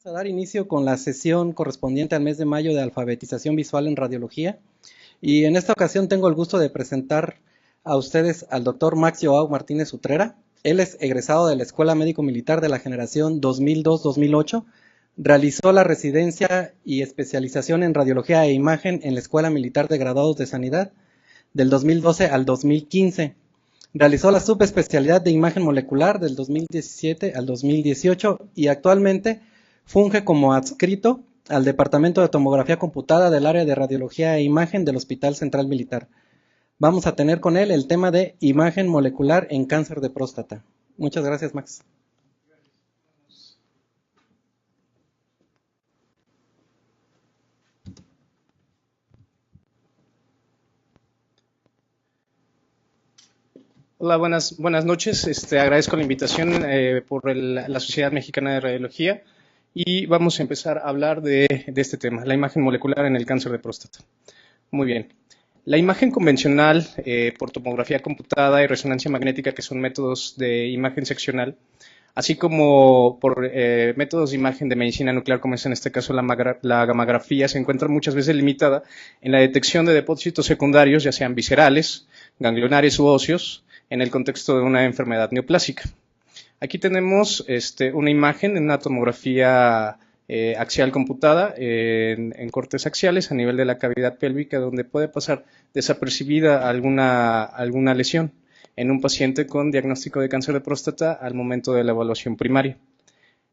Vamos a dar inicio con la sesión correspondiente al mes de mayo de alfabetización visual en radiología. Y en esta ocasión tengo el gusto de presentar a ustedes al doctor Max Joao Martínez Utrera. Él es egresado de la Escuela Médico Militar de la generación 2002-2008. Realizó la residencia y especialización en radiología e imagen en la Escuela Militar de Graduados de Sanidad del 2012 al 2015. Realizó la subespecialidad de imagen molecular del 2017 al 2018 y actualmente funge como adscrito al Departamento de Tomografía Computada del área de Radiología e Imagen del Hospital Central Militar. Vamos a tener con él el tema de imagen molecular en cáncer de próstata. Muchas gracias, Max. Hola, buenas noches. Agradezco la invitación por la Sociedad Mexicana de Radiología y vamos a empezar a hablar de este tema, la imagen molecular en el cáncer de próstata. Muy bien. La imagen convencional por tomografía computada y resonancia magnética, que son métodos de imagen seccional, así como por métodos de imagen de medicina nuclear, como es en este caso la gammagrafía, se encuentra muchas veces limitada en la detección de depósitos secundarios, ya sean viscerales, ganglionares u óseos, en el contexto de una enfermedad neoplásica. Aquí tenemos una imagen en una tomografía axial computada en cortes axiales a nivel de la cavidad pélvica, donde puede pasar desapercibida alguna lesión en un paciente con diagnóstico de cáncer de próstata al momento de la evaluación primaria.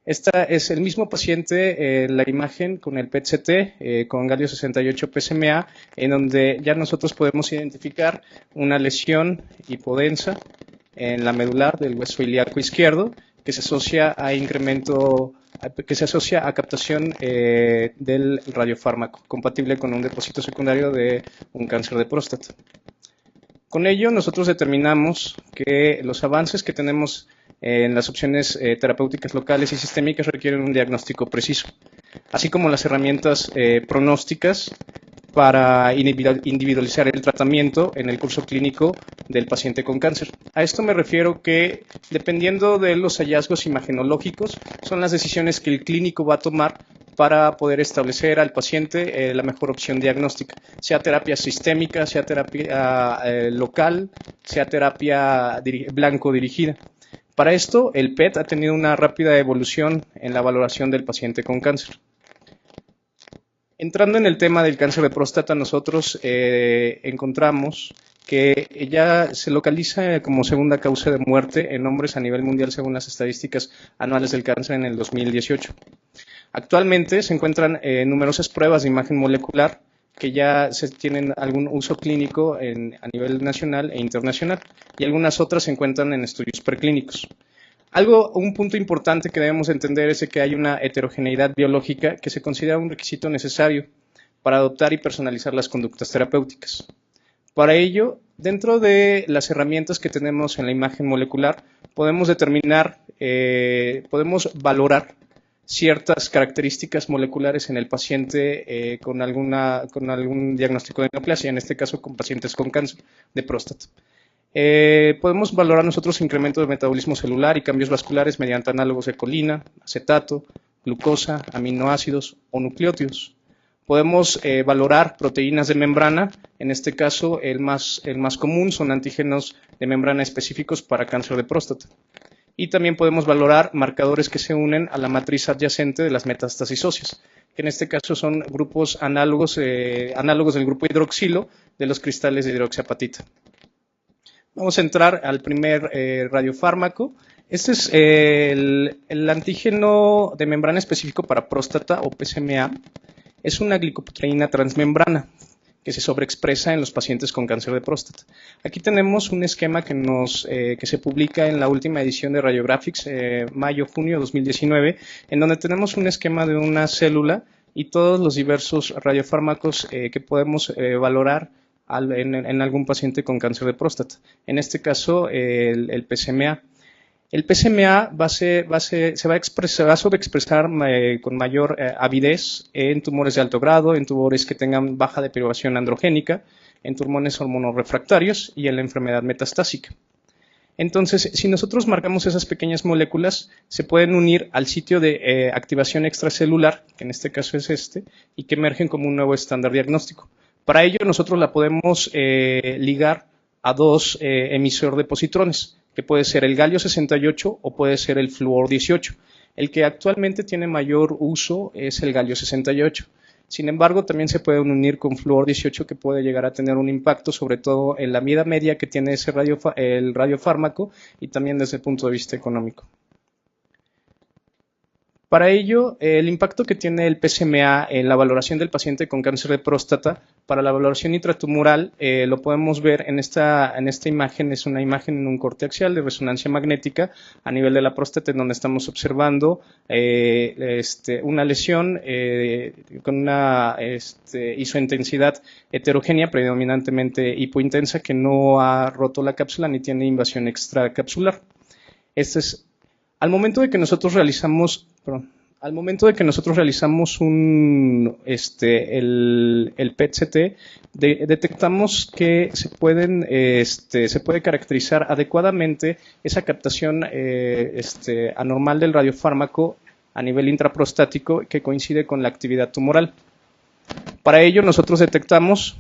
Esta es el mismo paciente, la imagen con el PET-CT, con galio 68 PSMA, en donde ya nosotros podemos identificar una lesión hipodensa en la medular del hueso ilíaco izquierdo, que se asocia a captación del radiofármaco, compatible con un depósito secundario de un cáncer de próstata. Con ello, nosotros determinamos que los avances que tenemos en las opciones terapéuticas locales y sistémicas requieren un diagnóstico preciso, así como las herramientas pronósticas para individualizar el tratamiento en el curso clínico del paciente con cáncer. A esto me refiero que, dependiendo de los hallazgos imagenológicos, son las decisiones que el clínico va a tomar para poder establecer al paciente la mejor opción diagnóstica, sea terapia sistémica, sea terapia local, sea terapia blanco dirigida. Para esto, el PET ha tenido una rápida evolución en la valoración del paciente con cáncer. Entrando en el tema del cáncer de próstata, nosotros encontramos que ya se localiza como segunda causa de muerte en hombres a nivel mundial según las estadísticas anuales del cáncer en el 2018. Actualmente se encuentran numerosas pruebas de imagen molecular que ya se tienen algún uso clínico a nivel nacional e internacional, y algunas otras se encuentran en estudios preclínicos. Un punto importante que debemos entender es que hay una heterogeneidad biológica que se considera un requisito necesario para adoptar y personalizar las conductas terapéuticas. Para ello, dentro de las herramientas que tenemos en la imagen molecular, podemos valorar ciertas características moleculares en el paciente con algún diagnóstico de neoplasia, en este caso con pacientes con cáncer de próstata. Podemos valorar nosotros incremento de metabolismo celular y cambios vasculares mediante análogos de colina, acetato, glucosa, aminoácidos o nucleótidos. Podemos valorar proteínas de membrana, en este caso el más común son antígenos de membrana específicos para cáncer de próstata. Y también podemos valorar marcadores que se unen a la matriz adyacente de las metástasis óseas, que en este caso son grupos análogos del grupo hidroxilo de los cristales de hidroxiapatita. Vamos a entrar al primer radiofármaco. Este es el antígeno de membrana específico para próstata o PSMA. Es una glicoproteína transmembrana que se sobreexpresa en los pacientes con cáncer de próstata. Aquí tenemos un esquema que se publica en la última edición de Radiographics, mayo-junio de 2019, en donde tenemos un esquema de una célula y todos los diversos radiofármacos que podemos valorar en algún paciente con cáncer de próstata. En este caso, el PSMA. El PSMA se va a sobreexpresar con mayor avidez en tumores de alto grado, en tumores que tengan baja deprivación androgénica, en tumores hormonorefractarios y en la enfermedad metastásica. Entonces, si nosotros marcamos esas pequeñas moléculas, se pueden unir al sitio de activación extracelular, que en este caso es este, y que emergen como un nuevo estándar diagnóstico. Para ello, nosotros la podemos ligar a dos emisor de positrones, que puede ser el galio 68 o puede ser el flúor 18. El que actualmente tiene mayor uso es el galio 68. Sin embargo, también se pueden unir con flúor 18, que puede llegar a tener un impacto, sobre todo en la vida media que tiene el radiofármaco y también desde el punto de vista económico. Para ello, el impacto que tiene el PSMA en la valoración del paciente con cáncer de próstata, para la valoración intratumoral, lo podemos ver en esta imagen. Es una imagen en un corte axial de resonancia magnética a nivel de la próstata, en donde estamos observando una lesión con una isointensidad heterogénea, predominantemente hipointensa, que no ha roto la cápsula ni tiene invasión extracapsular. Al momento de que nosotros realizamos el PET-CT, detectamos que se puede caracterizar adecuadamente esa captación anormal del radiofármaco a nivel intraprostático, que coincide con la actividad tumoral. Para ello, nosotros determinamos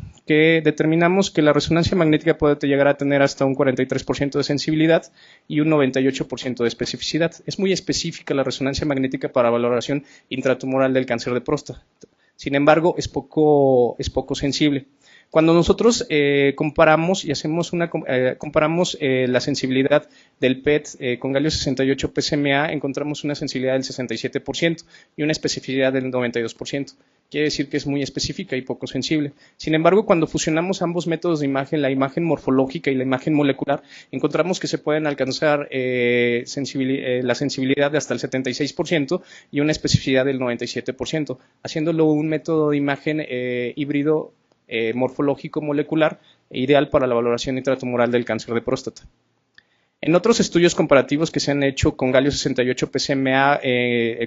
que la resonancia magnética puede llegar a tener hasta un 43% de sensibilidad y un 98% de especificidad. Es muy específica la resonancia magnética para valoración intratumoral del cáncer de próstata. Sin embargo, es poco sensible. Cuando nosotros comparamos la sensibilidad del PET con galio 68 PSMA, encontramos una sensibilidad del 67% y una especificidad del 92%. Quiere decir que es muy específica y poco sensible. Sin embargo, cuando fusionamos ambos métodos de imagen, la imagen morfológica y la imagen molecular, encontramos que se pueden alcanzar la sensibilidad de hasta el 76% y una especificidad del 97%, haciéndolo un método de imagen híbrido morfológico molecular ideal para la valoración intratumoral del cáncer de próstata. En otros estudios comparativos que se han hecho con galio 68 PSMA,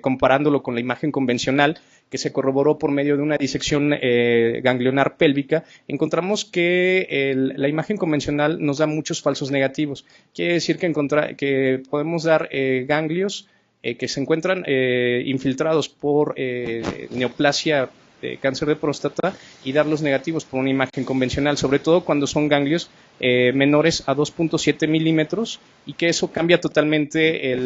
comparándolo con la imagen convencional, que se corroboró por medio de una disección ganglionar pélvica, encontramos que la imagen convencional nos da muchos falsos negativos. Quiere decir que podemos dar ganglios que se encuentran infiltrados por neoplasia de cáncer de próstata y dar los negativos por una imagen convencional, sobre todo cuando son ganglios menores a 2.7 milímetros, y que eso cambia totalmente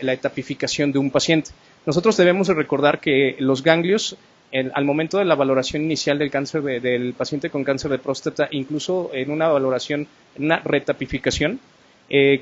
la etapificación de un paciente. Nosotros debemos de recordar que los ganglios, al momento de la valoración inicial del cáncer del paciente con cáncer de próstata, incluso en una valoración, en una retapificación,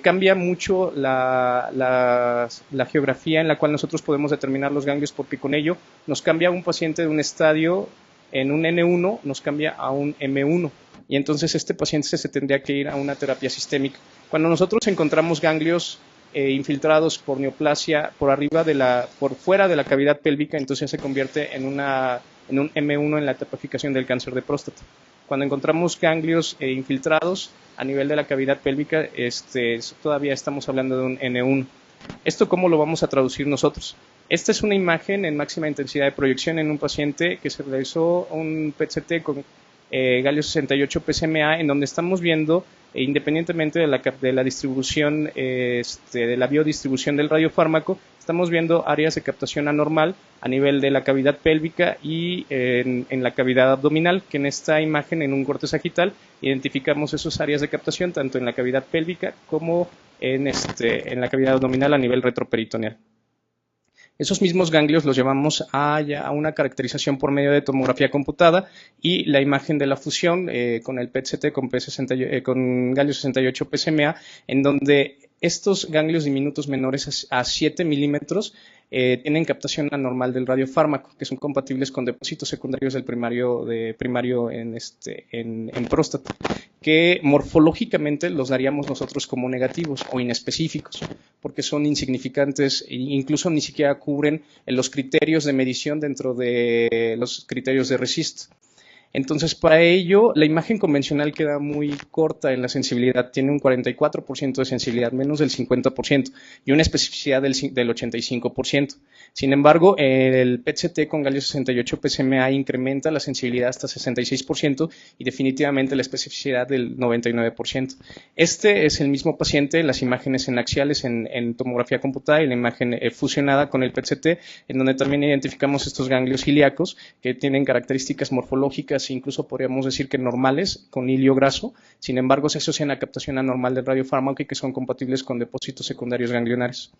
cambia mucho la geografía en la cual nosotros podemos determinar los ganglios, porque con ello nos cambia un paciente de un estadio en un N1, nos cambia a un M1, y entonces este paciente se tendría que ir a una terapia sistémica. Cuando nosotros encontramos ganglios infiltrados por neoplasia por fuera de la cavidad pélvica, entonces se convierte en un M1 en la etapificación del cáncer de próstata. Cuando encontramos ganglios infiltrados a nivel de la cavidad pélvica, todavía estamos hablando de un N1. ¿Esto cómo lo vamos a traducir nosotros? Esta es una imagen en máxima intensidad de proyección en un paciente que se realizó un PET-CT con galio 68 PSMA, en donde estamos viendo, independientemente de la distribución, de la biodistribución del radiofármaco, estamos viendo áreas de captación anormal a nivel de la cavidad pélvica y en la cavidad abdominal, que en esta imagen, en un corte sagital, identificamos esas áreas de captación tanto en la cavidad pélvica como en la cavidad abdominal a nivel retroperitoneal. Esos mismos ganglios los llevamos a una caracterización por medio de tomografía computada y la imagen de la fusión con el PET-CT con galio 68 PSMA, en donde estos ganglios diminutos menores a 7 milímetros tienen captación anormal del radiofármaco, que son compatibles con depósitos secundarios del primario en próstata, que morfológicamente los daríamos nosotros como negativos o inespecíficos, porque son insignificantes e incluso ni siquiera cubren los criterios de medición dentro de los criterios de RECIST. Entonces, para ello, la imagen convencional queda muy corta en la sensibilidad, tiene un 44% de sensibilidad, menos del 50%, y una especificidad del 85%. Sin embargo, el PET-CT con galio 68 PSMA incrementa la sensibilidad hasta 66% y definitivamente la especificidad del 99%. Este es el mismo paciente, las imágenes en axiales en tomografía computada y la imagen fusionada con el PET-CT, en donde también identificamos estos ganglios ilíacos que tienen características morfológicas, incluso podríamos decir que normales, con hilio graso. Sin embargo, se asocian a captación anormal del radiofármaco y que son compatibles con depósitos secundarios ganglionares.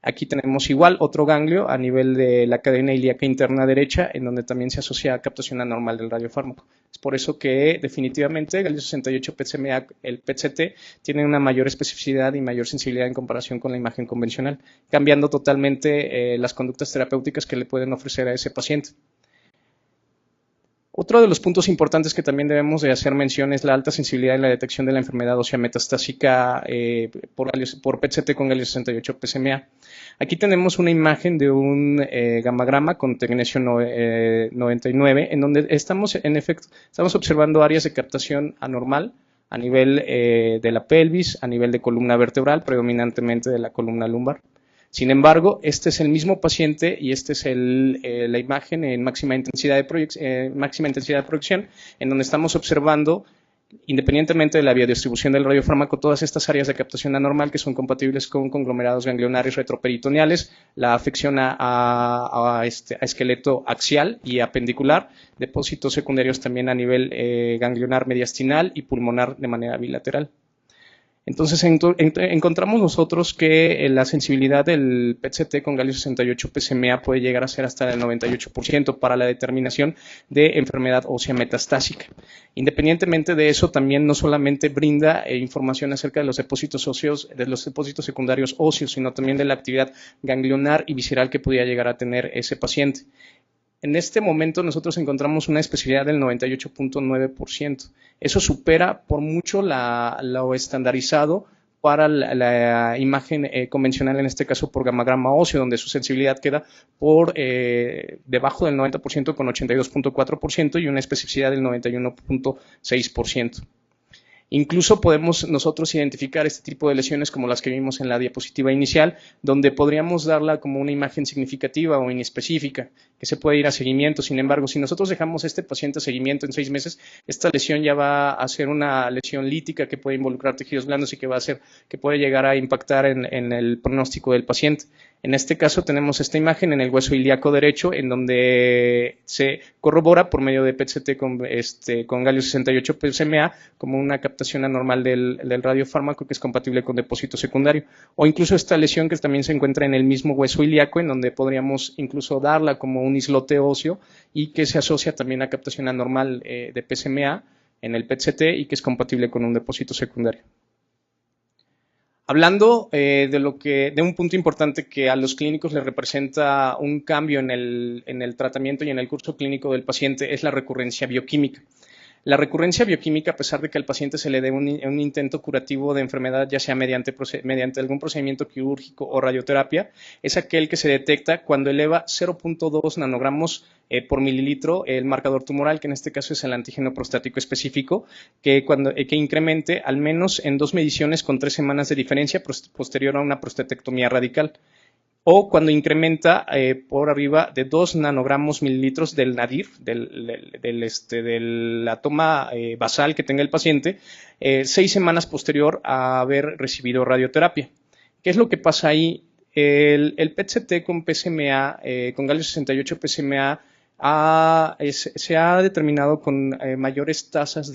Aquí tenemos igual otro ganglio a nivel de la cadena ilíaca interna derecha, en donde también se asocia a captación anormal del radiofármaco. Es por eso que definitivamente galio 68 PSMA, el PET-CT, tiene una mayor especificidad y mayor sensibilidad en comparación con la imagen convencional, cambiando totalmente las conductas terapéuticas que le pueden ofrecer a ese paciente. Otro de los puntos importantes que también debemos de hacer mención es la alta sensibilidad en la detección de la enfermedad ósea metastásica por PET-CT con galio 68 PSMA. Aquí tenemos una imagen de un gamagrama con tecnesio 99, en donde estamos observando áreas de captación anormal a nivel de la pelvis, a nivel de columna vertebral, predominantemente de la columna lumbar. Sin embargo, este es el mismo paciente y esta es la imagen en máxima intensidad de proyección, en donde estamos observando, independientemente de la biodistribución del radiofármaco, todas estas áreas de captación anormal que son compatibles con conglomerados ganglionares retroperitoneales, la afección a esqueleto axial y apendicular, depósitos secundarios también a nivel ganglionar mediastinal y pulmonar de manera bilateral. Entonces encontramos nosotros que la sensibilidad del PET-CT con galio 68 PSMA puede llegar a ser hasta el 98% para la determinación de enfermedad ósea metastásica. Independientemente de eso, también no solamente brinda información acerca de los depósitos óseos, de los depósitos secundarios óseos, sino también de la actividad ganglionar y visceral que pudiera llegar a tener ese paciente. En este momento nosotros encontramos una especificidad del 98.9%. Eso supera por mucho lo estandarizado para la imagen convencional, en este caso por gamagrama óseo, donde su sensibilidad queda por debajo del 90% con 82.4% y una especificidad del 91.6%. Incluso podemos nosotros identificar este tipo de lesiones como las que vimos en la diapositiva inicial, donde podríamos darla como una imagen significativa o inespecífica, que se puede ir a seguimiento. Sin embargo, si nosotros dejamos a este paciente a seguimiento en 6 meses, esta lesión ya va a ser una lesión lítica que puede involucrar tejidos blandos y que puede llegar a impactar en el pronóstico del paciente. En este caso tenemos esta imagen en el hueso ilíaco derecho, en donde se corrobora por medio de PET-CT con galio 68 PSMA como una captación anormal del radiofármaco que es compatible con depósito secundario. O incluso esta lesión que también se encuentra en el mismo hueso ilíaco, en donde podríamos incluso darla como un islote óseo y que se asocia también a captación anormal de PSMA en el PET-CT y que es compatible con un depósito secundario. Hablando de un punto importante que a los clínicos les representa un cambio en el tratamiento y en el curso clínico del paciente es la recurrencia bioquímica. La recurrencia bioquímica, a pesar de que al paciente se le dé un intento curativo de enfermedad, ya sea mediante algún procedimiento quirúrgico o radioterapia, es aquel que se detecta cuando eleva 0.2 nanogramos por mililitro el marcador tumoral, que en este caso es el antígeno prostático específico, que incremente al menos en 2 mediciones con 3 semanas de diferencia posterior a una prostatectomía radical. O cuando incrementa por arriba de 2 nanogramos mililitros del nadir, de la toma basal que tenga el paciente, 6 semanas posterior a haber recibido radioterapia. ¿Qué es lo que pasa ahí? El PET-CT con PSMA, con galio 68 PSMA, se ha determinado con mayores tasas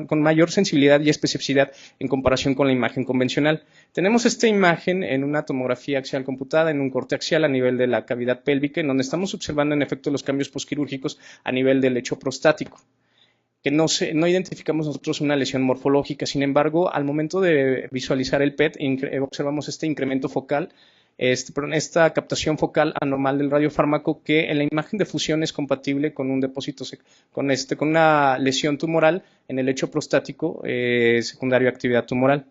con mayor sensibilidad y especificidad en comparación con la imagen convencional. Tenemos esta imagen en una tomografía axial computada, en un corte axial a nivel de la cavidad pélvica, en donde estamos observando en efecto los cambios posquirúrgicos a nivel del lecho prostático, que no identificamos nosotros una lesión morfológica. Sin embargo, al momento de visualizar el PET, observamos este incremento focal, esta captación focal anormal del radiofármaco que en la imagen de fusión es compatible con un depósito, con una lesión tumoral en el lecho prostático secundario a actividad tumoral.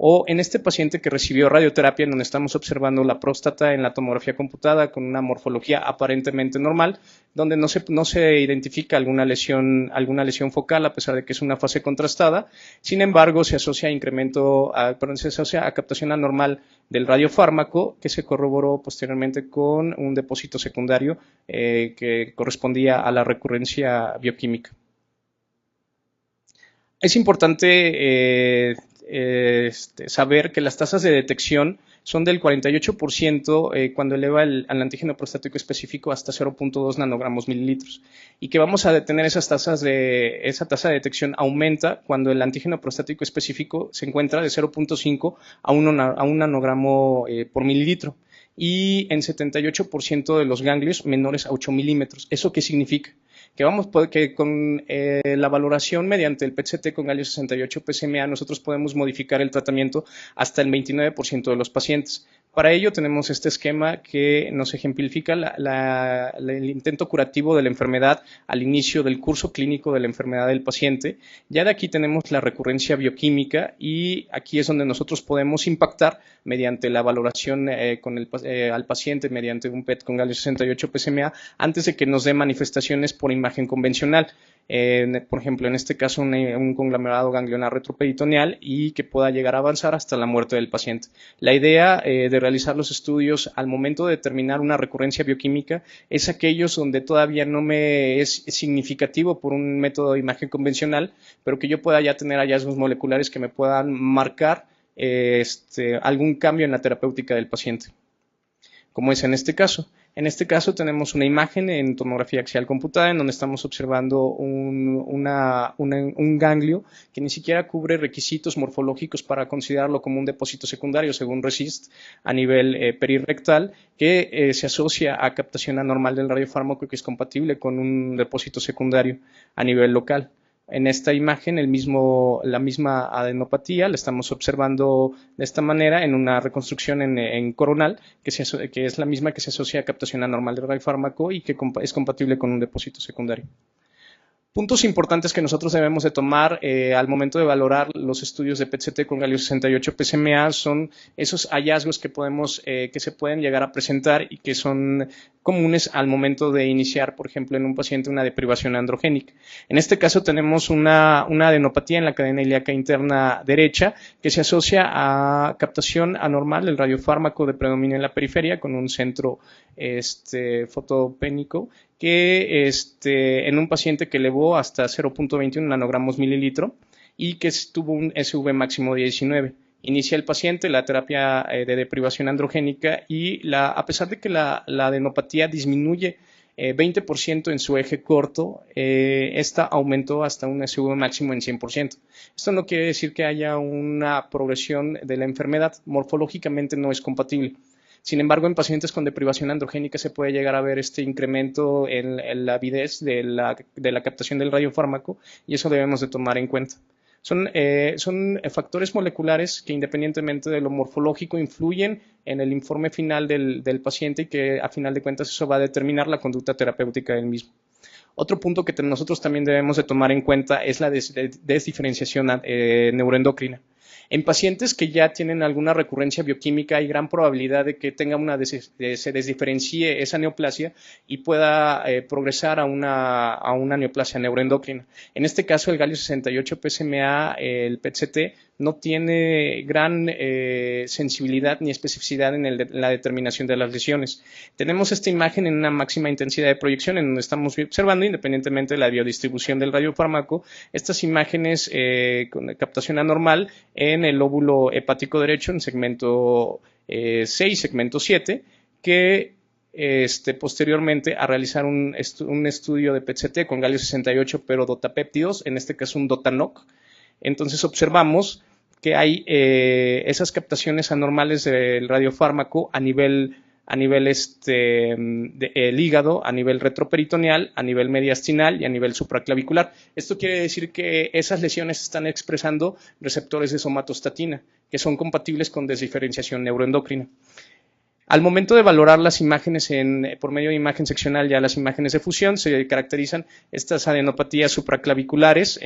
O en este paciente que recibió radioterapia, en donde estamos observando la próstata en la tomografía computada con una morfología aparentemente normal, donde no se identifica alguna lesión focal, a pesar de que es una fase contrastada. Sin embargo, se asocia a captación anormal del radiofármaco, que se corroboró posteriormente con un depósito secundario que correspondía a la recurrencia bioquímica. Es importante saber que las tasas de detección son del 48% cuando eleva al antígeno prostático específico hasta 0.2 nanogramos mililitros, y que vamos a detener esa tasa de detección aumenta cuando el antígeno prostático específico se encuentra de 0.5 a 1 nanogramo por mililitro, y en 78% de los ganglios menores a 8 milímetros. ¿Eso qué significa? Que con la valoración mediante el PET-CT con galio 68 PSMA nosotros podemos modificar el tratamiento hasta el 29% de los pacientes. Para ello tenemos este esquema que nos ejemplifica el intento curativo de la enfermedad al inicio del curso clínico de la enfermedad del paciente. Ya de aquí tenemos la recurrencia bioquímica, y aquí es donde nosotros podemos impactar mediante la valoración al paciente mediante un PET con galio 68 PSMA antes de que nos dé manifestaciones por imagen convencional. Por ejemplo, en este caso un conglomerado ganglionar retroperitoneal, y que pueda llegar a avanzar hasta la muerte del paciente. La idea de realizar los estudios al momento de determinar una recurrencia bioquímica es aquellos donde todavía no me es significativo por un método de imagen convencional, pero que yo pueda ya tener hallazgos moleculares que me puedan marcar algún cambio en la terapéutica del paciente, como es en este caso. En este caso tenemos una imagen en tomografía axial computada en donde estamos observando un ganglio que ni siquiera cubre requisitos morfológicos para considerarlo como un depósito secundario según RECIST a nivel perirrectal, que se asocia a captación anormal del radiofármaco y que es compatible con un depósito secundario a nivel local. En esta imagen la misma adenopatía la estamos observando de esta manera en una reconstrucción en coronal, que es la misma que se asocia a captación anormal del radiofármaco y que es compatible con un depósito secundario. Puntos importantes que nosotros debemos de tomar al momento de valorar los estudios de PET-CT con galio 68 PSMA son esos hallazgos que se pueden llegar a presentar y que son comunes al momento de iniciar, por ejemplo, en un paciente una deprivación androgénica. En este caso tenemos una adenopatía en la cadena ilíaca interna derecha que se asocia a captación anormal del radiofármaco de predominio en la periferia con un centro fotopénico que en un paciente que elevó hasta 0.21 nanogramos mililitro y que tuvo un SV máximo de 19. Inicia el paciente la terapia de deprivación androgénica y a pesar de que la adenopatía disminuye 20% en su eje corto, esta aumentó hasta un SV máximo en 100%. Esto no quiere decir que haya una progresión de la enfermedad, morfológicamente no es compatible. Sin embargo, en pacientes con deprivación androgénica se puede llegar a ver este incremento en la avidez de la captación del radiofármaco, y eso debemos de tomar en cuenta. Son factores moleculares que, independientemente de lo morfológico, influyen en el informe final del paciente y que a final de cuentas eso va a determinar la conducta terapéutica del mismo. Otro punto que nosotros también debemos de tomar en cuenta es la desdiferenciación neuroendocrina. En pacientes que ya tienen alguna recurrencia bioquímica hay gran probabilidad de que se desdiferencie esa neoplasia y pueda progresar a una neoplasia neuroendocrina. En este caso el galio 68 PSMA, el PET-CT, no tiene gran sensibilidad ni especificidad en la determinación de las lesiones. Tenemos esta imagen en una máxima intensidad de proyección en donde estamos observando, independientemente de la biodistribución del radiofármaco, estas imágenes con captación anormal en el lóbulo hepático derecho en segmento 6, segmento 7, que posteriormente a realizar un estudio de PET-CT con galio 68 pero dotapéptidos, en este caso un DOTA-NOC, entonces observamos que hay esas captaciones anormales del radiofármaco a nivel del hígado, a nivel retroperitoneal, a nivel mediastinal y a nivel supraclavicular. Esto quiere decir que esas lesiones están expresando receptores de somatostatina, que son compatibles con desdiferenciación neuroendocrina. Al momento de valorar las imágenes por medio de imagen seccional, ya las imágenes de fusión, se caracterizan estas adenopatías supraclaviculares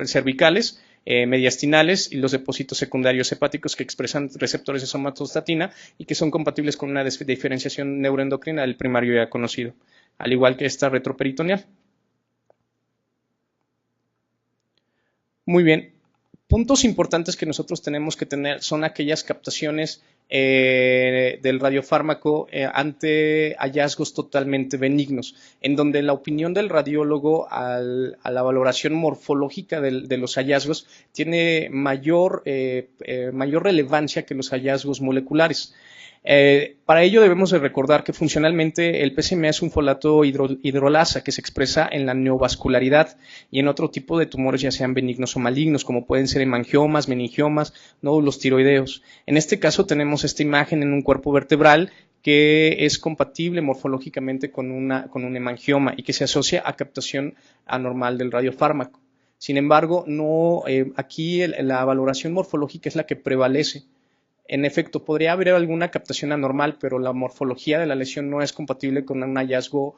cervicales, mediastinales y los depósitos secundarios hepáticos que expresan receptores de somatostatina y que son compatibles con una diferenciación neuroendocrina del primario ya conocido, al igual que esta retroperitoneal. Muy bien. Puntos importantes que nosotros tenemos que tener son aquellas captaciones del radiofármaco ante hallazgos totalmente benignos, en donde la opinión del radiólogo a la valoración morfológica de los hallazgos tiene mayor relevancia que los hallazgos moleculares. Para ello debemos de recordar que funcionalmente el PSMA es un folato hidrolasa que se expresa en la neovascularidad y en otro tipo de tumores, ya sean benignos o malignos, como pueden ser hemangiomas, meningiomas, nódulos tiroideos. En este caso tenemos esta imagen en un cuerpo vertebral que es compatible morfológicamente con un hemangioma y que se asocia a captación anormal del radiofármaco. Sin embargo, aquí la valoración morfológica es la que prevalece. En efecto, podría haber alguna captación anormal, pero la morfología de la lesión no es compatible con un hallazgo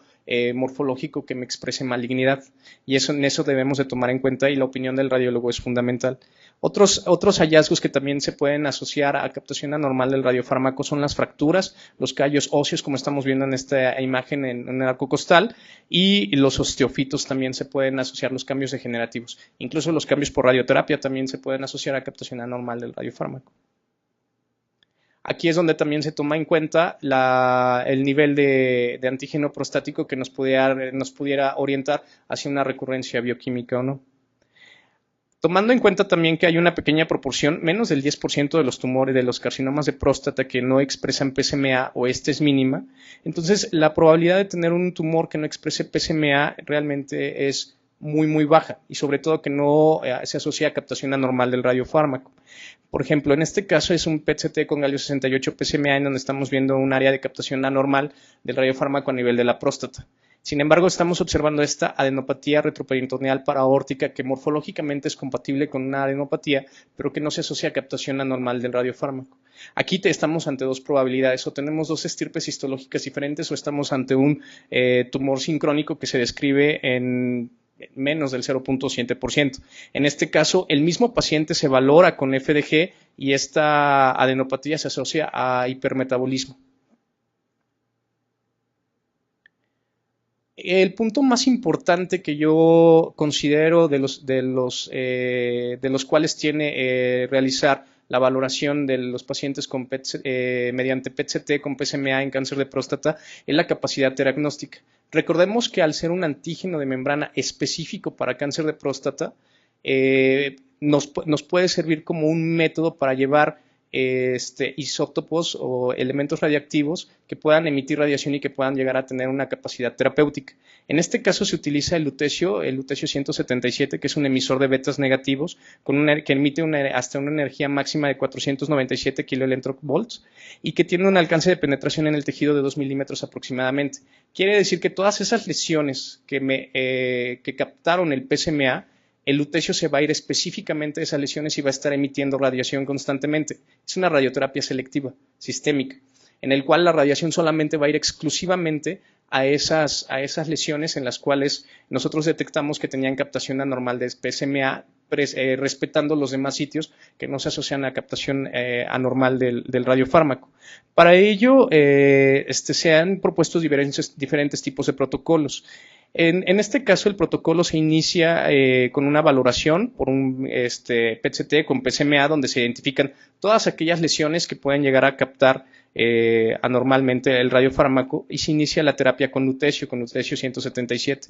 morfológico que me exprese malignidad. Y en eso debemos de tomar en cuenta y la opinión del radiólogo es fundamental. Otros hallazgos que también se pueden asociar a captación anormal del radiofármaco son las fracturas, los callos óseos, como estamos viendo en esta imagen en el arco costal, y los osteofitos también se pueden asociar, los cambios degenerativos. Incluso los cambios por radioterapia también se pueden asociar a captación anormal del radiofármaco. Aquí es donde también se toma en cuenta el nivel de antígeno prostático que nos pudiera orientar hacia una recurrencia bioquímica o no. Tomando en cuenta también que hay una pequeña proporción, menos del 10% de los tumores de los carcinomas de próstata que no expresan PSMA o esta es mínima, entonces la probabilidad de tener un tumor que no exprese PSMA realmente es muy baja y sobre todo que no se asocia a captación anormal del radiofármaco. Por ejemplo, en este caso es un PET-CT con galio 68 PSMA en donde estamos viendo un área de captación anormal del radiofármaco a nivel de la próstata. Sin embargo, estamos observando esta adenopatía retroperitoneal paraórtica que morfológicamente es compatible con una adenopatía, pero que no se asocia a captación anormal del radiofármaco. Aquí estamos ante dos probabilidades, o tenemos dos estirpes histológicas diferentes o estamos ante un tumor sincrónico que se describe en menos del 0.7%. En este caso, el mismo paciente se valora con FDG y esta adenopatía se asocia a hipermetabolismo. El punto más importante que yo considero de los cuales tiene realizar la valoración de los pacientes con mediante PET-CT con PSMA en cáncer de próstata es la capacidad diagnóstica. Recordemos que al ser un antígeno de membrana específico para cáncer de próstata, nos puede servir como un método para llevar isótopos o elementos radiactivos que puedan emitir radiación y que puedan llegar a tener una capacidad terapéutica. En este caso se utiliza el lutecio 177, que es un emisor de betas negativos que emite hasta una energía máxima de 497 kiloelectronvolts y que tiene un alcance de penetración en el tejido de 2 milímetros aproximadamente. Quiere decir que todas esas lesiones que captaron el PSMA, el lutecio se va a ir específicamente de esas lesiones y va a estar emitiendo radiación constantemente. Es una radioterapia selectiva, sistémica, en el cual la radiación solamente va a ir exclusivamente a esas lesiones en las cuales nosotros detectamos que tenían captación anormal de PSMA, respetando los demás sitios que no se asocian a captación anormal del radiofármaco. Para ello, se han propuesto diferentes tipos de protocolos. En este caso, el protocolo se inicia con una valoración por un PET-CT con PSMA, donde se identifican todas aquellas lesiones que pueden llegar a captar anormalmente el radiofármaco y se inicia la terapia con lutecio 177.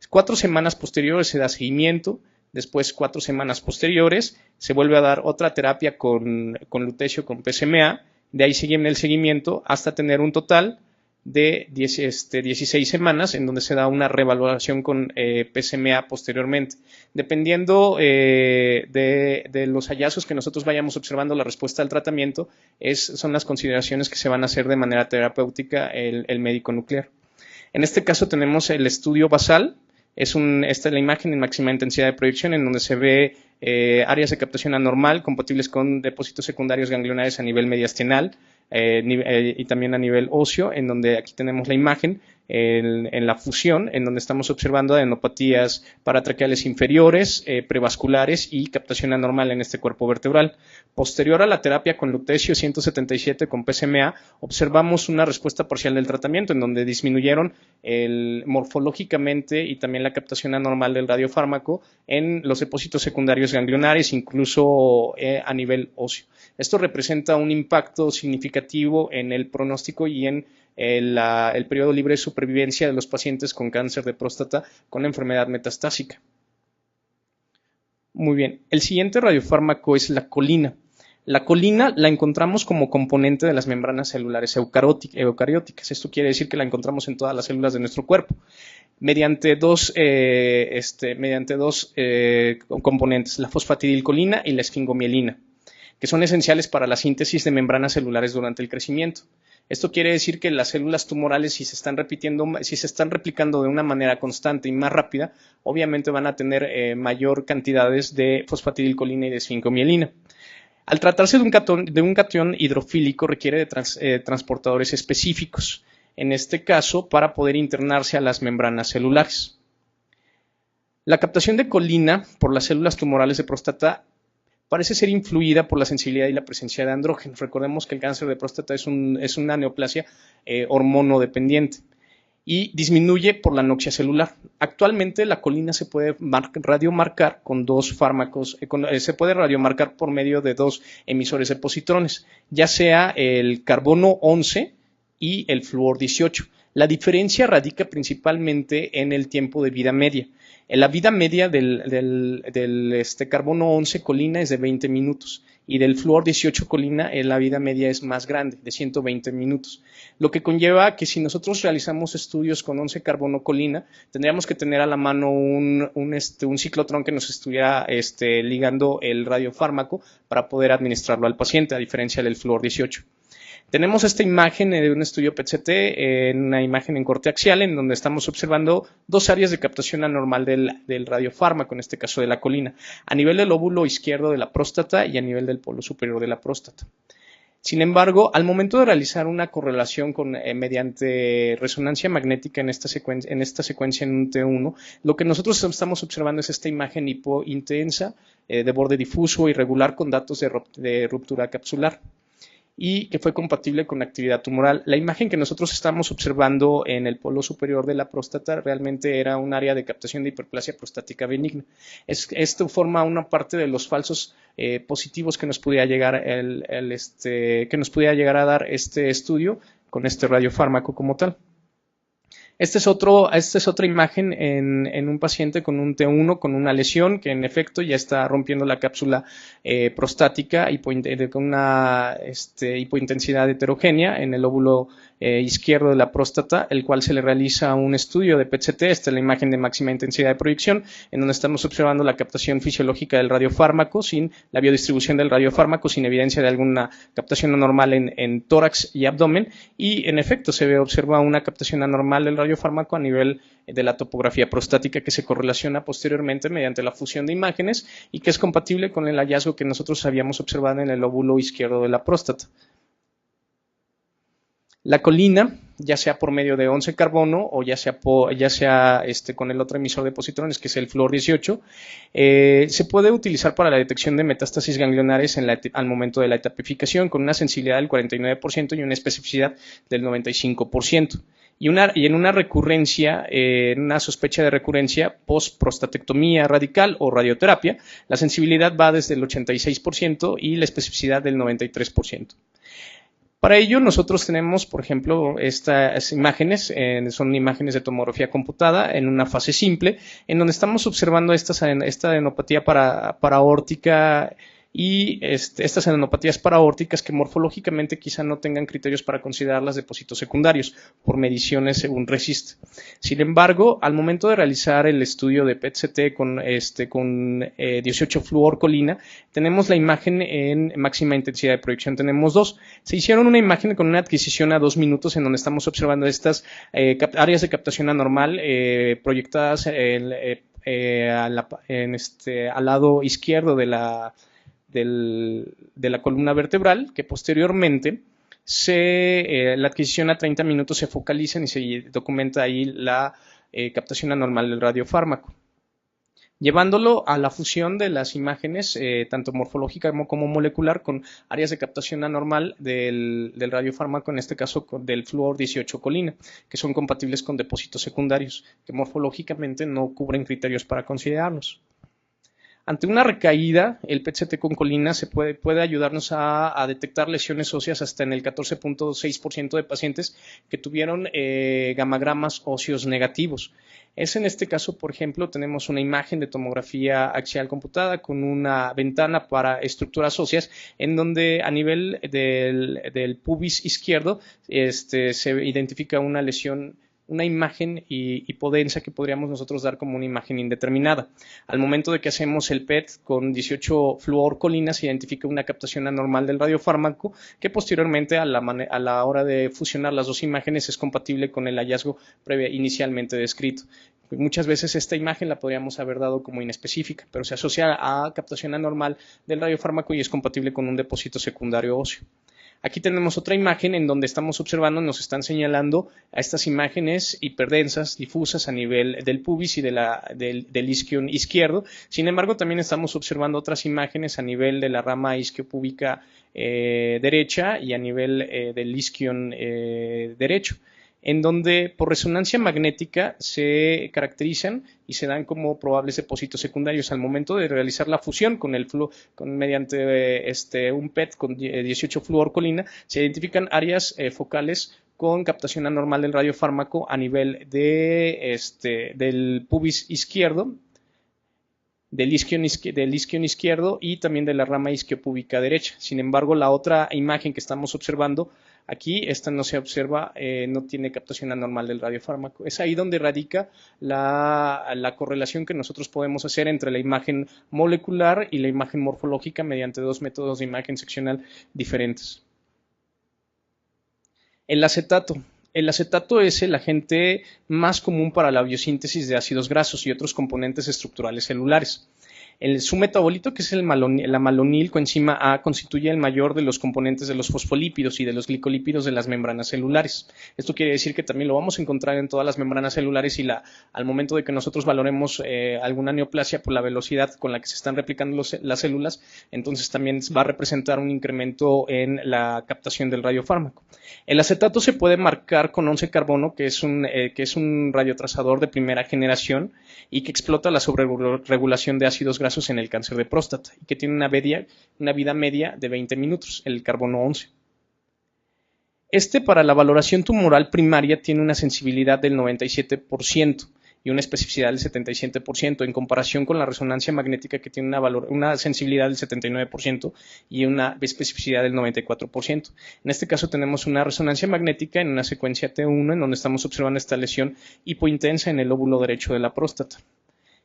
4 semanas posteriores se da seguimiento, después 4 semanas posteriores se vuelve a dar otra terapia con lutecio con PSMA, de ahí sigue el seguimiento hasta tener un total de 16 semanas en donde se da una revaloración con PSMA posteriormente. Dependiendo de los hallazgos que nosotros vayamos observando, la respuesta al tratamiento son las consideraciones que se van a hacer de manera terapéutica el médico nuclear. En este caso tenemos el estudio basal, esta es la imagen en máxima intensidad de proyección en donde se ve áreas de captación anormal compatibles con depósitos secundarios ganglionares a nivel mediastinal y también a nivel óseo, en donde aquí tenemos la imagen en la fusión, en donde estamos observando adenopatías paratraqueales inferiores, prevasculares y captación anormal en este cuerpo vertebral. Posterior a la terapia con lutecio 177 con PSMA, observamos una respuesta parcial del tratamiento, en donde disminuyeron morfológicamente y también la captación anormal del radiofármaco en los depósitos secundarios ganglionares, incluso a nivel óseo. Esto representa un impacto significativo en el pronóstico y en el periodo libre de supervivencia de los pacientes con cáncer de próstata con enfermedad metastásica. Muy bien, el siguiente radiofármaco es la colina. La colina la encontramos como componente de las membranas celulares eucarióticas. Esto quiere decir que la encontramos en todas las células de nuestro cuerpo, mediante dos componentes, la fosfatidilcolina y la esfingomielina, que son esenciales para la síntesis de membranas celulares durante el crecimiento. Esto quiere decir que las células tumorales, si se están replicando de una manera constante y más rápida, obviamente van a tener mayor cantidades de fosfatidilcolina y de esfingomielina. Al tratarse de un catión hidrofílico, requiere de transportadores específicos, en este caso para poder internarse a las membranas celulares. La captación de colina por las células tumorales de próstata parece ser influida por la sensibilidad y la presencia de andrógenos. Recordemos que el cáncer de próstata es una neoplasia hormonodependiente y disminuye por la anoxia celular. Actualmente la colina se puede radiomarcar con dos fármacos, se puede radiomarcar por medio de dos emisores de positrones, ya sea el carbono 11 y el flúor 18. La diferencia radica principalmente en el tiempo de vida media. La vida media del carbono 11 colina es de 20 minutos y del flúor 18 colina la vida media es más grande, de 120 minutos. Lo que conlleva que si nosotros realizamos estudios con 11 carbono colina, tendríamos que tener a la mano un ciclotrón que nos estuviera ligando el radiofármaco para poder administrarlo al paciente, a diferencia del flúor 18. Tenemos esta imagen de un estudio PET-CT, una imagen en corte axial, en donde estamos observando dos áreas de captación anormal del radiofármaco, en este caso de la colina, a nivel del lóbulo izquierdo de la próstata y a nivel del polo superior de la próstata. Sin embargo, al momento de realizar una correlación mediante resonancia magnética en esta secuencia en un T1, lo que nosotros estamos observando es esta imagen hipointensa de borde difuso irregular con datos de ruptura capsular, y que fue compatible con actividad tumoral. La imagen que nosotros estamos observando en el polo superior de la próstata realmente era un área de captación de hiperplasia prostática benigna. Esto forma una parte de los falsos positivos que nos pudiera llegar a dar este estudio con este radiofármaco como tal. Esta es otra imagen en un paciente con un T1 con una lesión que en efecto ya está rompiendo la cápsula prostática con una hipointensidad heterogénea en el lóbulo izquierdo de la próstata, el cual se le realiza un estudio de PET-CT. Esta es la imagen de máxima intensidad de proyección, en donde estamos observando la captación fisiológica del radiofármaco, sin la biodistribución del radiofármaco, sin evidencia de alguna captación anormal en tórax y abdomen, y en efecto se observa una captación anormal del radiofármaco a nivel de la topografía prostática, que se correlaciona posteriormente mediante la fusión de imágenes y que es compatible con el hallazgo que nosotros habíamos observado en el lóbulo izquierdo de la próstata. La colina, ya sea por medio de 11 carbono o ya sea con el otro emisor de positrones, que es el flúor 18, se puede utilizar para la detección de metástasis ganglionares al momento de la etapificación, con una sensibilidad del 49% y una especificidad del 95%. Y en una recurrencia, en una sospecha de recurrencia post-prostatectomía radical o radioterapia, la sensibilidad va desde el 86% y la especificidad del 93%. Para ello nosotros tenemos, por ejemplo, estas imágenes, son imágenes de tomografía computada en una fase simple, en donde estamos observando esta adenopatía paraórtica y estas adenopatías paraórticas que morfológicamente quizá no tengan criterios para considerarlas depósitos secundarios por mediciones según RECIST. Sin embargo, al momento de realizar el estudio de PET-CT con 18 fluorcolina, tenemos la imagen en máxima intensidad de proyección. Tenemos dos. Se hicieron una imagen con una adquisición a 2 minutos, en donde estamos observando estas áreas de captación anormal proyectadas al lado izquierdo de la columna vertebral, que posteriormente la adquisición a 30 minutos se focaliza y se documenta ahí la captación anormal del radiofármaco. Llevándolo a la fusión de las imágenes, tanto morfológica como molecular, con áreas de captación anormal del radiofármaco, en este caso del flúor 18-colina, que son compatibles con depósitos secundarios, que morfológicamente no cubren criterios para considerarlos. Ante una recaída, el PET-CT con colina puede ayudarnos a detectar lesiones óseas hasta en el 14.6% de pacientes que tuvieron gamagramas óseos negativos. Es en este caso, por ejemplo, tenemos una imagen de tomografía axial computada con una ventana para estructuras óseas en donde a nivel del pubis izquierdo se identifica una lesión, una imagen hipodensa que podríamos nosotros dar como una imagen indeterminada. Al momento de que hacemos el PET con 18 fluorcolinas se identifica una captación anormal del radiofármaco que posteriormente a la hora de fusionar las dos imágenes es compatible con el hallazgo inicialmente descrito. Muchas veces esta imagen la podríamos haber dado como inespecífica, pero se asocia a captación anormal del radiofármaco y es compatible con un depósito secundario óseo. Aquí tenemos otra imagen en donde estamos observando, nos están señalando a estas imágenes hiperdensas, difusas a nivel del pubis y del isquion izquierdo. Sin embargo, también estamos observando otras imágenes a nivel de la rama isquiopúbica derecha y a nivel del isquion derecho, en donde por resonancia magnética se caracterizan y se dan como probables depósitos secundarios al momento de realizar la fusión mediante un PET con 18 fluorcolina. Se identifican áreas focales con captación anormal del radiofármaco a nivel del pubis izquierdo, del isquion izquierdo y también de la rama isquiopúbica derecha. Sin embargo, la otra imagen que estamos observando aquí, esta no se observa, no tiene captación anormal del radiofármaco. Es ahí donde radica la correlación que nosotros podemos hacer entre la imagen molecular y la imagen morfológica mediante dos métodos de imagen seccional diferentes. El acetato. El acetato es el agente más común para la biosíntesis de ácidos grasos y otros componentes estructurales celulares. Su metabolito, que es la malonil coenzima A, constituye el mayor de los componentes de los fosfolípidos y de los glicolípidos de las membranas celulares. Esto quiere decir que también lo vamos a encontrar en todas las membranas celulares y al momento de que nosotros valoremos alguna neoplasia por la velocidad con la que se están replicando las células, entonces también va a representar un incremento en la captación del radiofármaco. El acetato se puede marcar con 11-carbono, que es un radiotrazador de primera generación y que explota la sobreregulación de ácidos grasos en el cáncer de próstata y que tiene una vida media de 20 minutos, el carbono 11. Para la valoración tumoral primaria tiene una sensibilidad del 97% y una especificidad del 77% en comparación con la resonancia magnética que tiene una sensibilidad del 79% y una especificidad del 94%. En este caso tenemos una resonancia magnética en una secuencia T1 en donde estamos observando esta lesión hipointensa en el lóbulo derecho de la próstata,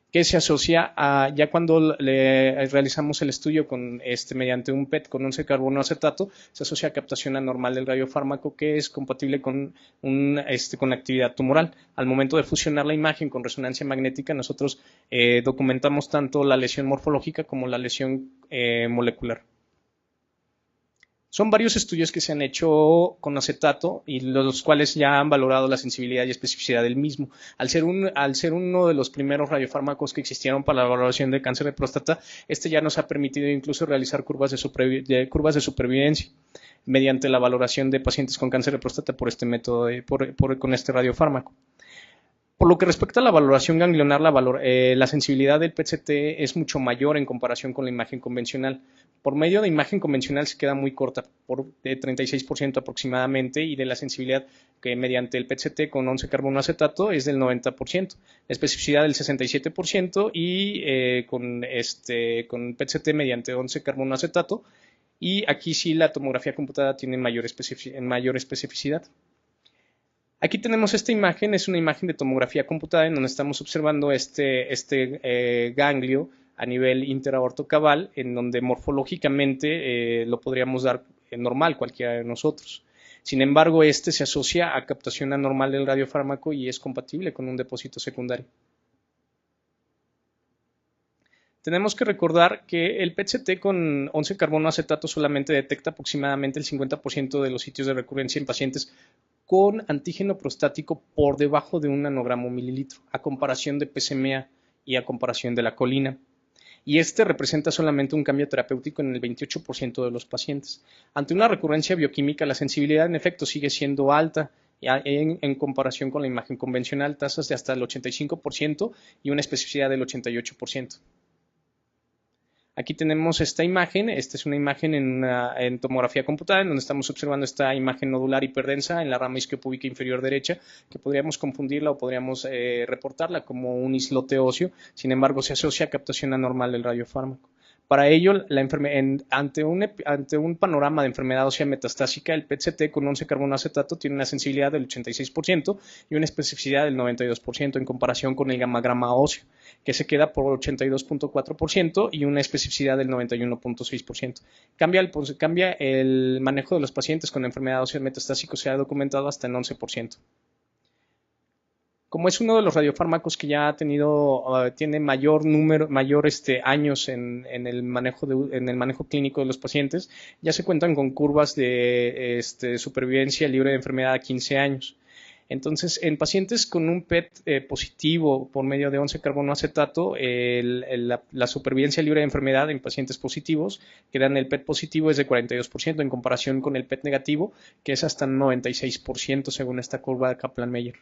que se asocia a, ya cuando realizamos el estudio mediante un PET con 11-carbono acetato, se asocia a captación anormal del radiofármaco que es compatible con actividad tumoral. Al momento de fusionar la imagen con resonancia magnética, nosotros documentamos tanto la lesión morfológica como la lesión molecular. Son varios estudios que se han hecho con acetato y los cuales ya han valorado la sensibilidad y especificidad del mismo. Al ser uno de los primeros radiofármacos que existieron para la valoración del cáncer de próstata, ya nos ha permitido incluso realizar curvas de supervivencia mediante la valoración de pacientes con cáncer de próstata por este método, con este radiofármaco. Por lo que respecta a la valoración ganglionar, la sensibilidad del PET-CT es mucho mayor en comparación con la imagen convencional. Por medio de imagen convencional se queda muy corta, de 36% aproximadamente, y de la sensibilidad que mediante el PET-CT con 11-carbono acetato es del 90%, la especificidad del 67% y con PET-CT mediante 11-carbono acetato, y aquí sí la tomografía computada tiene mayor especificidad. Aquí tenemos esta imagen, es una imagen de tomografía computada en donde estamos observando ganglio a nivel interaortocaval, en donde morfológicamente lo podríamos dar normal cualquiera de nosotros. Sin embargo, se asocia a captación anormal del radiofármaco y es compatible con un depósito secundario. Tenemos que recordar que el PET-CT con 11-carbonoacetato solamente detecta aproximadamente el 50% de los sitios de recurrencia en pacientes con antígeno prostático por debajo de 1 nanogramo mililitro, a comparación de PSMA y a comparación de la colina. Y este representa solamente un cambio terapéutico en el 28% de los pacientes. Ante una recurrencia bioquímica, la sensibilidad en efecto sigue siendo alta en comparación con la imagen convencional, tasas de hasta el 85% y una especificidad del 88%. Aquí tenemos esta imagen. Esta es una imagen en tomografía computada, en donde estamos observando esta imagen nodular hiperdensa en la rama isquiopúbica inferior derecha, que podríamos confundirla o podríamos reportarla como un islote óseo. Sin embargo, se asocia a captación anormal del radiofármaco. Para ello, ante un panorama de enfermedad ósea metastásica, el PET-CT con 11-carbonoacetato tiene una sensibilidad del 86% y una especificidad del 92% en comparación con el gamagrama óseo, que se queda por 82.4% y una especificidad del 91.6%. Cambia el manejo de los pacientes con enfermedad ósea metastásica, se ha documentado hasta en 11%. Como es uno de los radiofármacos que ya tiene mayor años en el manejo clínico de los pacientes, ya se cuentan con curvas de supervivencia libre de enfermedad a 15 años. Entonces, en pacientes con un PET positivo por medio de 11-carbonoacetato, la supervivencia libre de enfermedad en pacientes positivos, que dan el PET positivo, es de 42% en comparación con el PET negativo, que es hasta 96% según esta curva de Kaplan-Meier.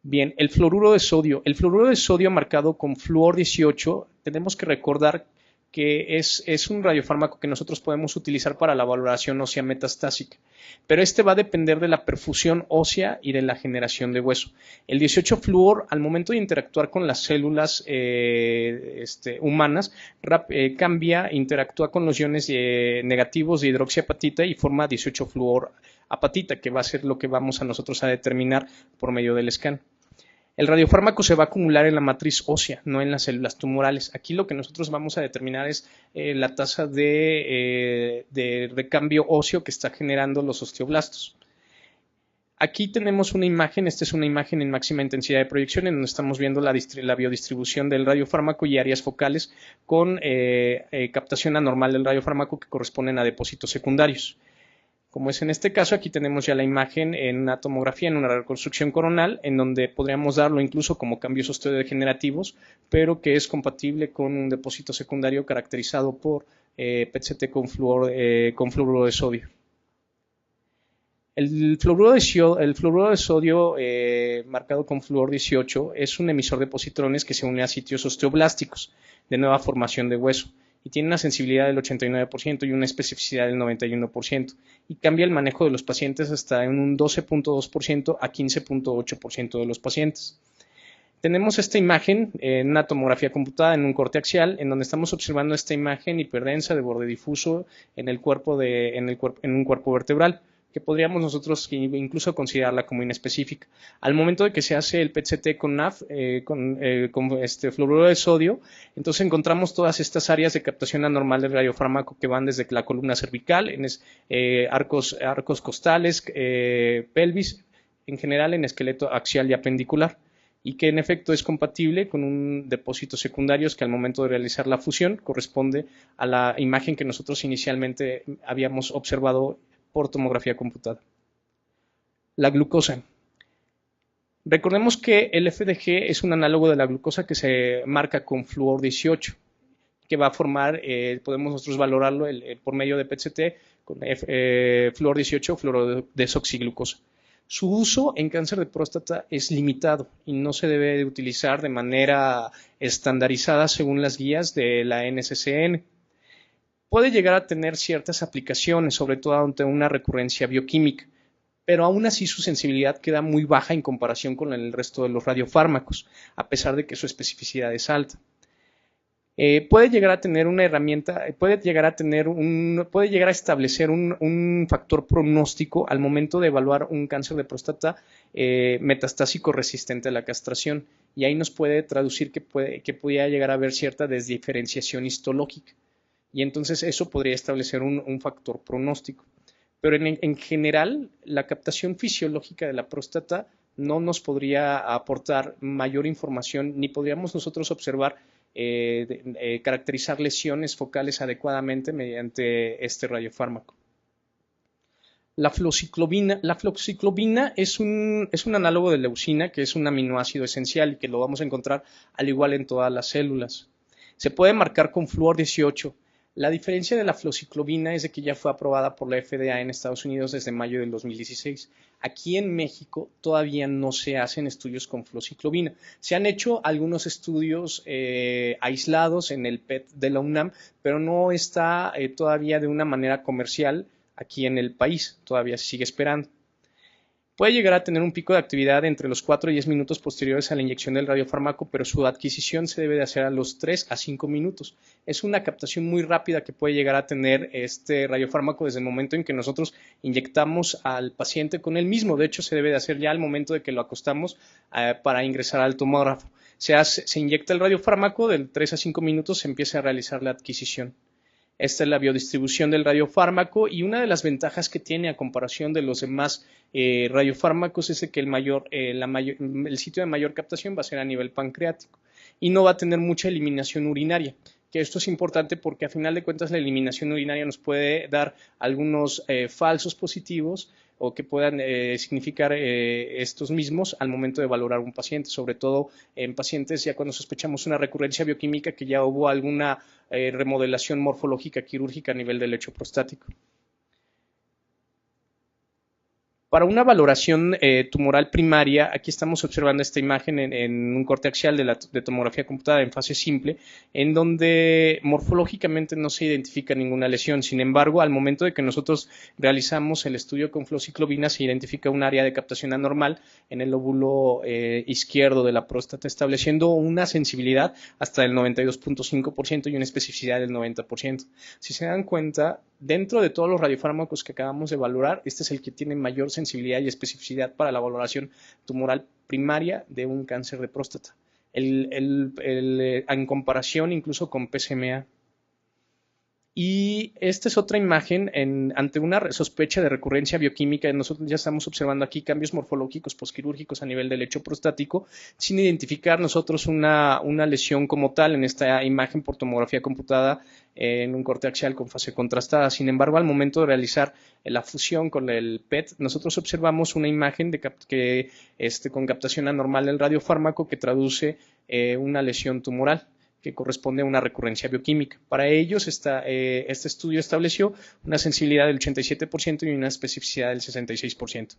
Bien, el fluoruro de sodio. El fluoruro de sodio marcado con flúor 18, tenemos que recordar que es un radiofármaco que nosotros podemos utilizar para la valoración ósea metastásica, pero este va a depender de la perfusión ósea y de la generación de hueso. El 18-fluor, al momento de interactuar con las células humanas, interactúa con los iones negativos de hidroxiapatita y forma 18-fluor apatita, que va a ser lo que vamos a nosotros a determinar por medio del scan. El radiofármaco se va a acumular en la matriz ósea, no en las células tumorales. Aquí lo que nosotros vamos a determinar es la tasa de recambio óseo que está generando los osteoblastos. Aquí tenemos una imagen, esta es una imagen en máxima intensidad de proyección, en donde estamos viendo la biodistribución del radiofármaco y áreas focales con captación anormal del radiofármaco que corresponden a depósitos secundarios. Como es en este caso, aquí tenemos ya la imagen en una tomografía, en una reconstrucción coronal, en donde podríamos darlo incluso como cambios osteodegenerativos, pero que es compatible con un depósito secundario caracterizado por PET-CT con fluoruro de sodio. El fluoruro de sodio marcado con flúor 18 es un emisor de positrones que se une a sitios osteoblásticos de nueva formación de hueso, y tiene una sensibilidad del 89% y una especificidad del 91%, y cambia el manejo de los pacientes hasta en un 12.2% a 15.8% de los pacientes. Tenemos esta imagen en una tomografía computada en un corte axial, en donde estamos observando esta imagen hiperdensa de borde difuso en un cuerpo vertebral, que podríamos nosotros incluso considerarla como inespecífica. Al momento de que se hace el PET-CT con NAF, con fluoruro de sodio, entonces encontramos todas estas áreas de captación anormal del radiofármaco que van desde la columna cervical, arcos costales, pelvis, en general en esqueleto axial y apendicular, y que en efecto es compatible con un depósito secundarios que al momento de realizar la fusión corresponde a la imagen que nosotros inicialmente habíamos observado por tomografía computada. La glucosa. Recordemos que el FDG es un análogo de la glucosa que se marca con flúor 18, que va a formar, podemos nosotros valorarlo por medio de PET-CT con flúor 18 o fluorodesoxiglucosa. Su uso en cáncer de próstata es limitado y no se debe de utilizar de manera estandarizada según las guías de la NCCN. Puede llegar a tener ciertas aplicaciones, sobre todo ante una recurrencia bioquímica, pero aún así su sensibilidad queda muy baja en comparación con el resto de los radiofármacos, a pesar de que su especificidad es alta. Puede llegar a tener una herramienta, puede llegar a establecer un factor pronóstico al momento de evaluar un cáncer de próstata metastásico resistente a la castración, y ahí nos puede traducir que pudiera llegar a haber cierta desdiferenciación histológica. Y entonces eso podría establecer un factor pronóstico. Pero en general, la captación fisiológica de la próstata no nos podría aportar mayor información, ni podríamos nosotros observar caracterizar lesiones focales adecuadamente mediante este radiofármaco. La floxiclovina es un análogo de leucina, que es un aminoácido esencial y que lo vamos a encontrar al igual en todas las células. Se puede marcar con flúor 18. La diferencia de la floxiclovina es de que ya fue aprobada por la FDA en Estados Unidos desde mayo del 2016. Aquí en México todavía no se hacen estudios con floxiclovina. Se han hecho algunos estudios aislados en el PET de la UNAM, pero no está todavía de una manera comercial aquí en el país. Todavía se sigue esperando. Puede llegar a tener un pico de actividad entre los 4 y 10 minutos posteriores a la inyección del radiofármaco, pero su adquisición se debe de hacer a los 3 a 5 minutos. Es una captación muy rápida que puede llegar a tener este radiofármaco desde el momento en que nosotros inyectamos al paciente con él mismo. De hecho, se debe de hacer ya al momento de que lo acostamos para ingresar al tomógrafo. Se inyecta el radiofármaco, de 3 a 5 minutos se empieza a realizar la adquisición. Esta es la biodistribución del radiofármaco y una de las ventajas que tiene a comparación de los demás radiofármacos es que el sitio de mayor captación va a ser a nivel pancreático y no va a tener mucha eliminación urinaria, que esto es importante porque a final de cuentas la eliminación urinaria nos puede dar algunos falsos positivos o que puedan significar estos mismos al momento de valorar un paciente, sobre todo en pacientes ya cuando sospechamos una recurrencia bioquímica que ya hubo alguna remodelación morfológica quirúrgica a nivel del lecho prostático. Para una valoración tumoral primaria, aquí estamos observando esta imagen en un corte axial de tomografía computada en fase simple, en donde morfológicamente no se identifica ninguna lesión. Sin embargo, al momento de que nosotros realizamos el estudio con floxiclovina, se identifica un área de captación anormal en el lóbulo izquierdo de la próstata, estableciendo una sensibilidad hasta del 92.5% y una especificidad del 90%. Si se dan cuenta, dentro de todos los radiofármacos que acabamos de valorar, este es el que tiene mayor sensibilidad y especificidad para la valoración tumoral primaria de un cáncer de próstata, en comparación incluso con PSMA. Y esta es otra imagen ante una sospecha de recurrencia bioquímica. Nosotros ya estamos observando aquí cambios morfológicos posquirúrgicos a nivel del lecho prostático, sin identificar nosotros una lesión como tal en esta imagen por tomografía computada en un corte axial con fase contrastada. Sin embargo, al momento de realizar la fusión con el PET, nosotros observamos una imagen con captación anormal del radiofármaco que traduce una lesión tumoral que corresponde a una recurrencia bioquímica. Para ellos, este estudio estableció una sensibilidad del 87% y una especificidad del 66%.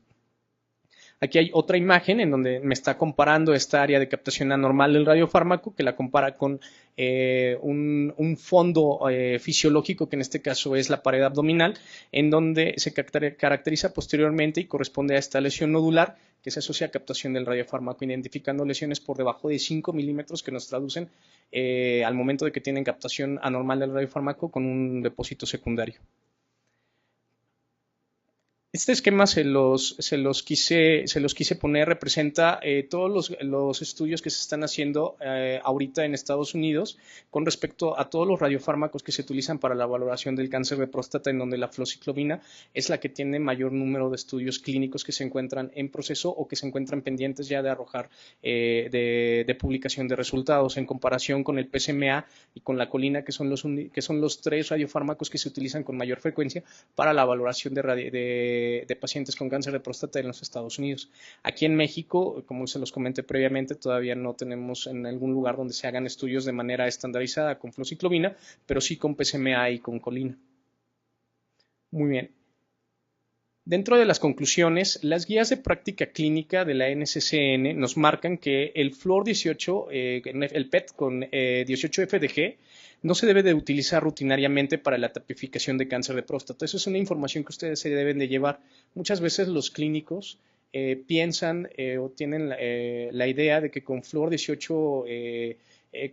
Aquí hay otra imagen en donde me está comparando esta área de captación anormal del radiofármaco, que la compara con un fondo fisiológico, que en este caso es la pared abdominal, en donde se caracteriza posteriormente y corresponde a esta lesión nodular que se asocia a captación del radiofármaco, identificando lesiones por debajo de 5 milímetros que nos traducen al momento de que tienen captación anormal del radiofármaco con un depósito secundario. Este esquema se los quise poner, representa todos los estudios que se están haciendo ahorita en Estados Unidos con respecto a todos los radiofármacos que se utilizan para la valoración del cáncer de próstata, en donde la floxiclovina es la que tiene mayor número de estudios clínicos que se encuentran en proceso o que se encuentran pendientes ya de arrojar de publicación de resultados, en comparación con el PSMA y con la colina, que son los 3 radiofármacos que se utilizan con mayor frecuencia para la valoración de pacientes con cáncer de próstata en los Estados Unidos. Aquí en México, como se los comenté previamente, todavía no tenemos en algún lugar donde se hagan estudios de manera estandarizada con floxiclovina, pero sí con PSMA y con colina. Muy bien. Dentro de las conclusiones, las guías de práctica clínica de la NCCN nos marcan que el flúor 18, el PET con 18-FDG, no se debe de utilizar rutinariamente para la tipificación de cáncer de próstata. Eso es una información que ustedes se deben de llevar. Muchas veces los clínicos piensan o tienen la idea de que con flúor 18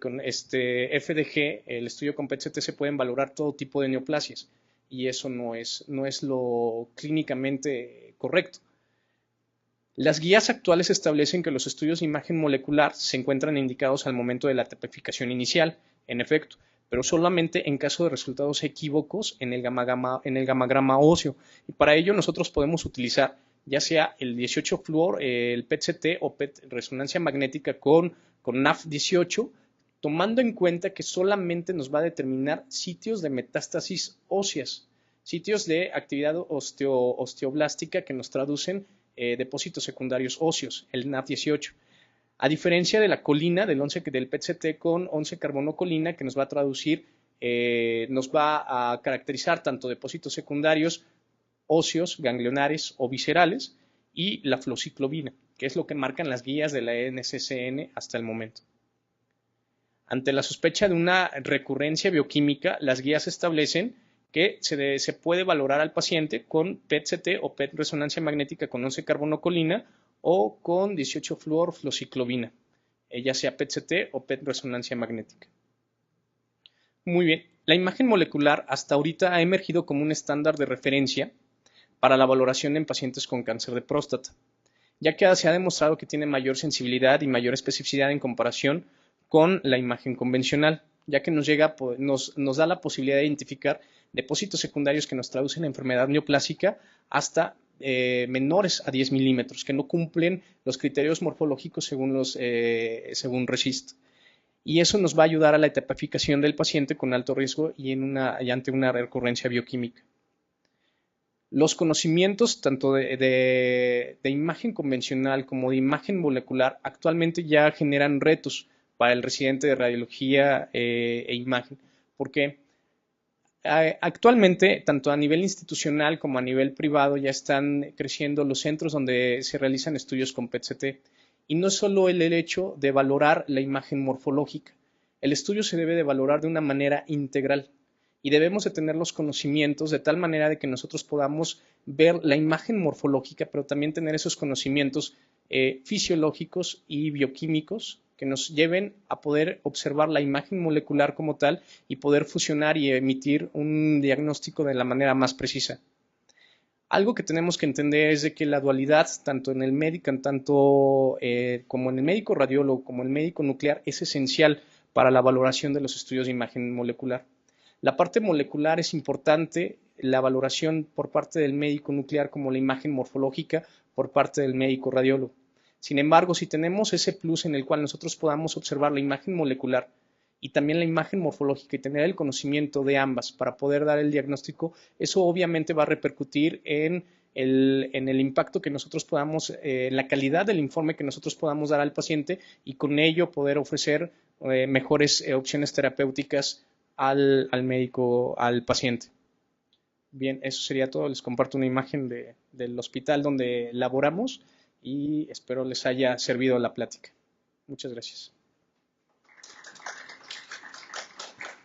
con FDG, el estudio con PET-CT, se pueden valorar todo tipo de neoplasias, y eso no es lo clínicamente correcto. Las guías actuales establecen que los estudios de imagen molecular se encuentran indicados al momento de la tipificación inicial, en efecto, pero solamente en caso de resultados equívocos en el gamagrama óseo. Y para ello nosotros podemos utilizar ya sea el 18-fluor, el PET-CT o PET resonancia magnética con NAF18, tomando en cuenta que solamente nos va a determinar sitios de metástasis óseas, sitios de actividad osteoblástica que nos traducen depósitos secundarios óseos, el NAP18. A diferencia de la colina, del PET-CT con 11-carbonocolina, que nos va a traducir, nos va a caracterizar tanto depósitos secundarios óseos, ganglionares o viscerales, y la flociclovina, que es lo que marcan las guías de la NCCN hasta el momento. Ante la sospecha de una recurrencia bioquímica, las guías establecen que se puede valorar al paciente con PET-CT o PET-resonancia magnética con 11-carbonocolina o con 18-fluorflociclovina, ya sea PET-CT o PET-resonancia magnética. Muy bien, la imagen molecular hasta ahorita ha emergido como un estándar de referencia para la valoración en pacientes con cáncer de próstata, ya que se ha demostrado que tiene mayor sensibilidad y mayor especificidad en comparación con la imagen convencional, ya que nos da la posibilidad de identificar depósitos secundarios que nos traducen enfermedad neoplásica hasta menores a 10 milímetros, que no cumplen los criterios morfológicos según RECIST. Y eso nos va a ayudar a la tipificación del paciente con alto riesgo y ante una recurrencia bioquímica. Los conocimientos tanto de imagen convencional como de imagen molecular actualmente ya generan retos para el residente de radiología e imagen, porque actualmente, tanto a nivel institucional como a nivel privado, ya están creciendo los centros donde se realizan estudios con PET-CT. Y no es solo el hecho de valorar la imagen morfológica, el estudio se debe de valorar de una manera integral y debemos de tener los conocimientos de tal manera de que nosotros podamos ver la imagen morfológica, pero también tener esos conocimientos fisiológicos y bioquímicos que nos lleven a poder observar la imagen molecular como tal y poder fusionar y emitir un diagnóstico de la manera más precisa. Algo que tenemos que entender es de que la dualidad, tanto en el médico, como en el médico radiólogo, como en el médico nuclear, es esencial para la valoración de los estudios de imagen molecular. La parte molecular es importante, la valoración por parte del médico nuclear como la imagen morfológica por parte del médico radiólogo. Sin embargo, si tenemos ese plus en el cual nosotros podamos observar la imagen molecular y también la imagen morfológica y tener el conocimiento de ambas para poder dar el diagnóstico, eso obviamente va a repercutir en el impacto que nosotros podamos, la calidad del informe que nosotros podamos dar al paciente y con ello poder ofrecer mejores opciones terapéuticas al médico, al paciente. Bien, eso sería todo. Les comparto una imagen del hospital donde laboramos y espero les haya servido la plática. Muchas gracias.